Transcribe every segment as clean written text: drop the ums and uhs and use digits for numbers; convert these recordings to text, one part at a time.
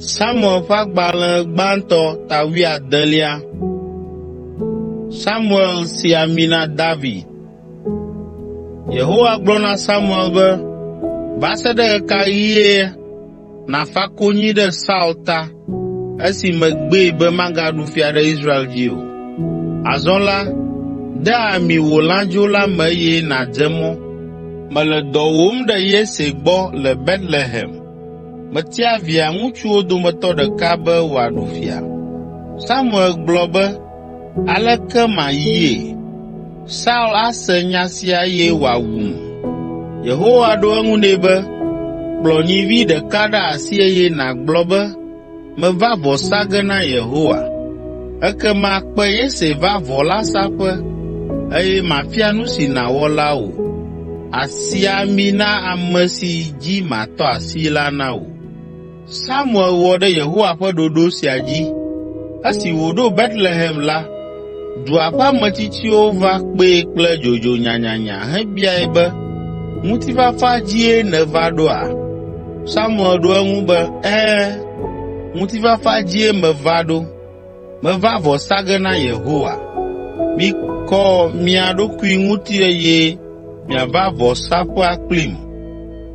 Samuel Fagbale Gbanto Tawia Delia. Samuel Siamina David. Yehowa gblɔna Samuel be, va se ɖe ɣe ka ɣie nàfa konyi ɖe Saul ta esi megbee be magaɖu fia ɖe Israel dzi o. Azɔ la, de ami wò lãdzola me eye nàdze mɔ. Mele dɔ wɔm ɖe Yese gbɔ le Betlehem. Metia via ŋutsuwo dometɔ ɖeka be wòaɖu fia. Samuel gblɔ be, aleke mayie? Saul ase nya sia eye wòawum. Yehowa ɖo eŋu nɛ be, kplɔ nyivi ɖeka ɖe asi eye nàgblɔ be, meva vɔ sa ge na Yehowa. Ekema kpe Yese va vɔ la saƒe, eye mafia nu si nàwɔ la wò. Asi ami na ame si dzi matɔ asi la na wò. Samuel wɔ ɖe Yehowa ƒe ɖoɖo sia dzi. Esi wòɖo Betlehem la, dua ƒe ametsitsiwo va kpee kple dzodzo nyanyanya hebiae be, ŋutifafa dzie nèva ɖoa? Samuel ɖo eŋu be, ŋutifafa dzie meva ɖo. Meva vɔ sa ge na Yehowa. Mikɔ mia ɖokui ŋuti eye miava vɔ saƒea kplim.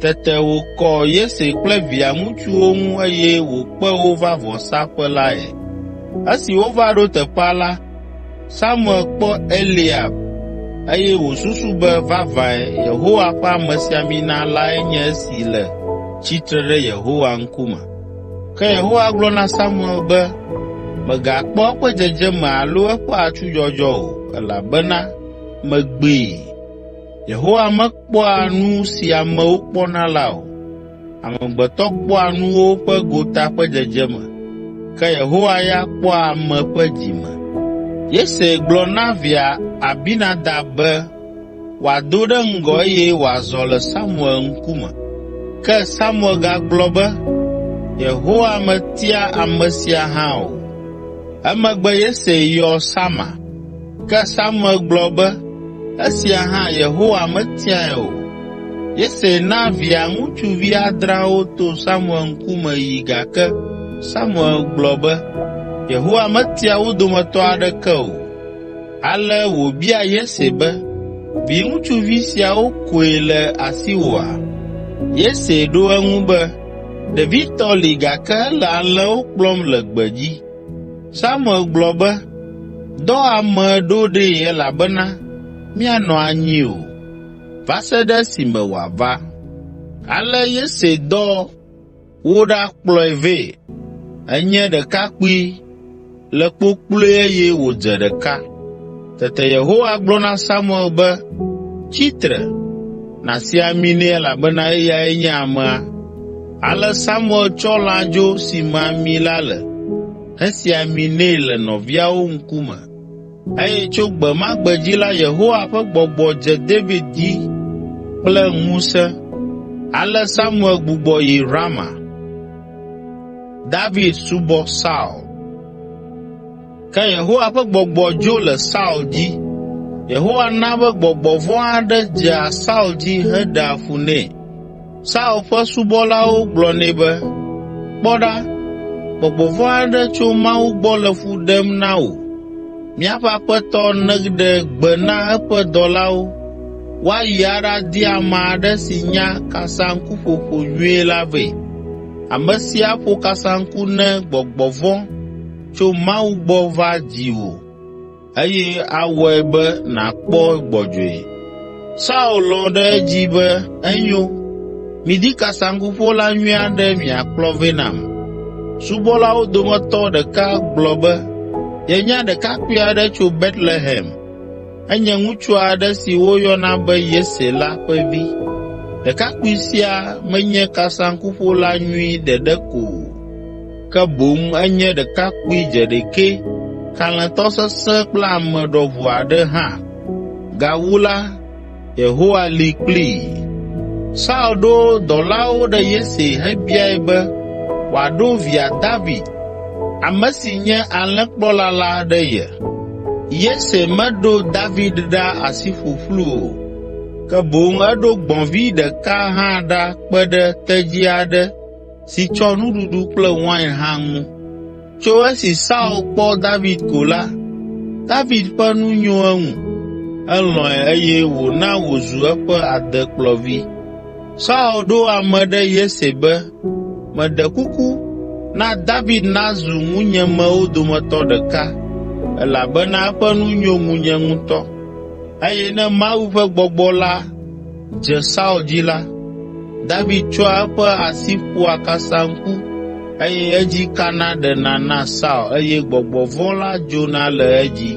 Tete wòkɔ Yese kple via ŋutsuwo ŋu eye wòkpe wo va vɔ saƒe lae. Esi wova ɖo teƒea la, Samuel kpɔ Eliab eye wòsusu be vavãe Yehowa ƒe amesiamina lae nye esi le tsitre ɖe Yehowa ŋkume. Ke Yehowa gblɔ na Samuel be, mègakpɔ eƒe dzedzeme alo eƒe atsudzɔdzɔ o, elabena megbee. Yehowa mekpɔa nu si amewo kpɔna la o. Amegbetɔ kpɔa nuwo ƒe gota ƒe dzedzeme, ke Yehowa ya kpɔa ame ƒe dzime. Yese gblɔ na via Abinadab be wòado ɖe ŋgɔ eye wòazɔ le Samuel ŋkume. Ke Samuel gagblɔ be, Yehowa metia ame sia hã o. Emegbe Yese yɔ Sama. Ke Samuel gblɔ be, esia hã Yehowa metiae o. Yese na via ŋutsuvi adreawo to Samuel ŋkume yi gake Samuel gblɔ be, Yehowa metia wo dometɔ aɖeke o. Ale wòbia Yese be, viŋutsuvi siawo koe le asiwòa? Yese ɖo eŋu be, ɖevitɔ li gake ele alẽwo kplɔm le gbedzi. Samuel gblɔ be, dɔ ame ɖo ɖee elabena míanɔ anyi o, va se ɖe esime wòava. Ale Yese dɔ woɖakplɔe vɛ. Enye ɖekakpui le kpokploe eye wòdze ɖeka. Tete Yehowa gblɔ na Samuel be, tsitre, nàsi ami nɛ elabena eyae nye amea. Ale Samuel tsɔ lãdzo si me ami la le, hesi ami nɛ le nɔviawo ŋkume. Eye tso gbe ma gbe dzi la, Yehowa ƒe gbɔgbɔ dze David dzi kple ŋusẽ. Ale Samuel gbugbɔ yi Rama. David subɔ Saul. Ke Yehowa ƒe gbɔgbɔ dzo le Saul dzi. Yehowa na be gbɔgbɔ vɔ̃ aɖe dzea Saul dzi heɖea fu nɛ. Saul ƒe subɔlawo gblɔ nɛ be, kpɔ ɖa, gbɔgbɔ vɔ̃ aɖe tso Mawu gbɔ le fu ɖem na wò. Míaƒe Aƒetɔ neɖe gbe na eƒe dɔlawo, woayi aɖadi ame aɖe si nya kasaŋkuƒoƒo nyuie la vɛ. Ame sia ƒo kasaŋku ne gbɔgbɔ vɔ̃ tso Mawu gbɔ va dziwò, eye awɔe be nàkpɔ gbɔdzɔe. Saul lɔ̃ ɖe edzi be, enyo, midi kasaŋkuƒola nyui aɖe miakplɔ vɛ nam. Subɔlawo dometɔ ɖeka gblɔ be, yenya ɖekakpui aɖe tso Betlehem. Enye ŋutsu aɖe si woyɔna be Yese la ƒe vi. Ɖekakpui sia menye kasaŋkuƒola nyui ɖeɖe ko o, ke boŋ enye ɖekakpui dzeɖekɛ, kalẽtɔ sesẽ kple ame ɖɔʋu aɖe hã. Gawu la, Yehowa li kplii. Saul ɖo dɔlawo ɖe Yese hebiae be wòaɖo via David, ame si nye alẽkplɔla la ɖe ye. Yese meɖo David ɖa asi ƒuƒlu o, ke boŋ eɖo gbɔ̃vi ɖeka hã ɖa kpe ɖe tedzi aɖe si tsɔ nuɖuɖu kple wain hã ŋu. Tso esi Saul kpɔ David ko la, David ƒe nu nyo eŋu, elɔ̃e eye wòna wòzu eƒe adekplɔvi. Saul ɖo ame ɖe Yese be, meɖe kuku, na David nazu ŋunyemewo dometɔ ɖeka, elabena eƒe nu nyo ŋunye ŋutɔ. Eye ne Mawu ƒe gbɔgbɔ la dze Saul dzi la, David tsɔa eƒe asi ƒoa kasaŋku, eye edzi kana ɖena na Saul eye gbɔgbɔ vɔ̃ la dzona le edzi.